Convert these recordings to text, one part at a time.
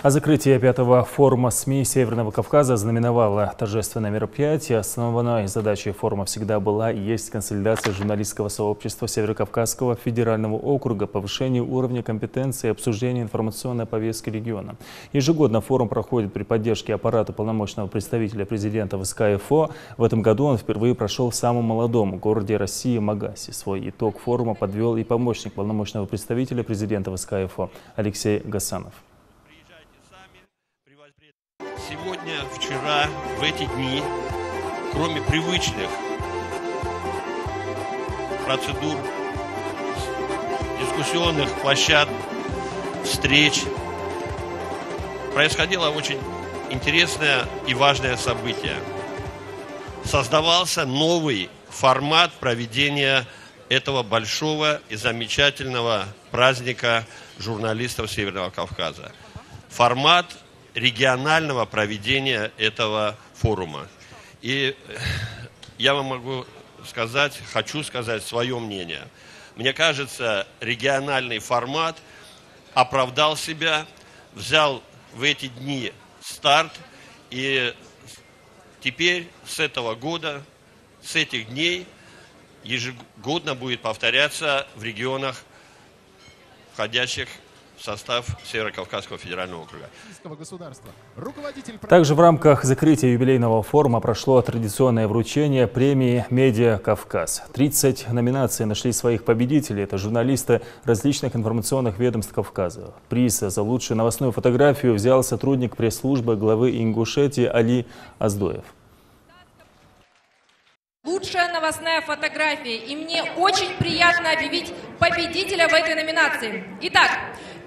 А закрытие пятого форума СМИ Северного Кавказа знаменовало торжественное мероприятие. Основной задачей форума всегда была и есть консолидация журналистского сообщества Северокавказского федерального округа, повышение уровня компетенции и обсуждение информационной повестки региона. Ежегодно форум проходит при поддержке аппарата полномочного представителя президента в СКФО. В этом году он впервые прошел в самом молодом городе России Магасе. Свой итог форума подвел и помощник полномочного представителя президента в СКФО Алексей Гасанов. Сегодня, вчера, в эти дни, кроме привычных процедур, дискуссионных площадок, встреч, происходило очень интересное и важное событие. Создавался новый формат проведения этого большого и замечательного праздника журналистов Северного Кавказа. Формат регионального проведения этого форума. И я вам хочу сказать свое мнение. Мне кажется, региональный формат оправдал себя, взял в эти дни старт, и теперь с этого года, с этих дней ежегодно будет повторяться в регионах, входящих в состав Северокавказского федерального округа. Также в рамках закрытия юбилейного форума прошло традиционное вручение премии «Медиа Кавказ». 30 номинаций нашли своих победителей. Это журналисты различных информационных ведомств Кавказа. Приз за лучшую новостную фотографию взял сотрудник пресс-службы главы Ингушетии Али Аздоев. Лучшая новостная фотография. И мне очень приятно объявить победителя в этой номинации. Итак,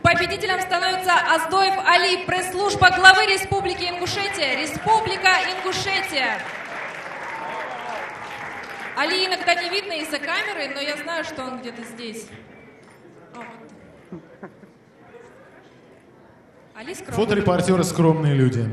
победителем становится Аздоев Али, пресс-служба главы Республики Ингушетия. Республика Ингушетия. Али иногда не видно из-за камеры, но я знаю, что он где-то здесь. Фоторепортеры «Скромные люди».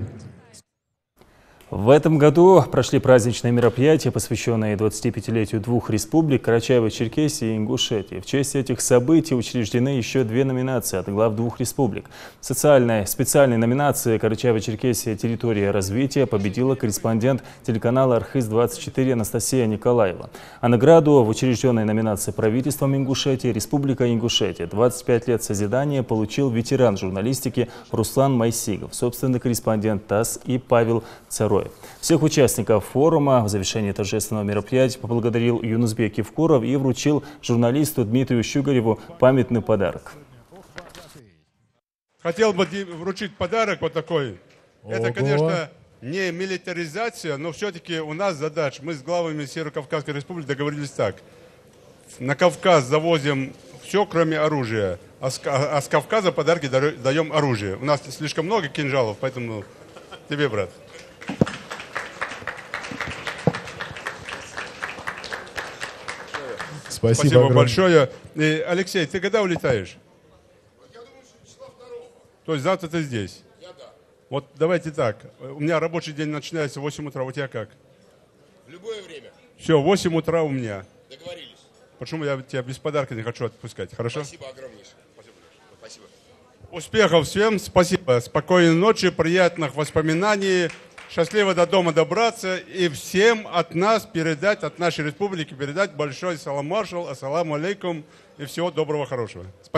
В этом году прошли праздничные мероприятия, посвященные 25-летию двух республик – Карачаево-Черкесии и Ингушетии. В честь этих событий учреждены еще две номинации от глав двух республик. В специальной номинации «Карачаево-Черкесия. Территория развития» победила корреспондент телеканала «Архыз-24» Анастасия Николаева. А награду в учрежденной номинации правительством Ингушетии «Республика Ингушетия. 25 лет созидания» получил ветеран журналистики Руслан Майсигов, собственный корреспондент ТАСС и Павел Царой. Всех участников форума в завершении торжественного мероприятия поблагодарил Юнусбек Евкуров и вручил журналисту Дмитрию Щугареву памятный подарок. Хотел бы вручить подарок вот такой. Ого. Это, конечно, не милитаризация, но все-таки у нас задача. Мы с главами Северо-Кавказской республики договорились так. На Кавказ завозим все, кроме оружия. А с Кавказа подарки даем оружие. У нас слишком много кинжалов, поэтому тебе, брат. Спасибо большое. И, Алексей, ты когда улетаешь? Я думаю, что числа 2-го. То есть завтра ты здесь? Я да. Вот давайте так. У меня рабочий день начинается в 8 утра. У тебя как? В любое время. Все, 8 утра у меня. Договорились. Почему я тебя без подарка не хочу отпускать? Хорошо? Спасибо огромнейшее. Спасибо. Успехов всем. Спасибо. Спокойной ночи, приятных воспоминаний. Счастливо до дома добраться и всем от нас передать, от нашей республики передать большой салам маршал, ассаламу алейкум и всего доброго, хорошего. Спасибо.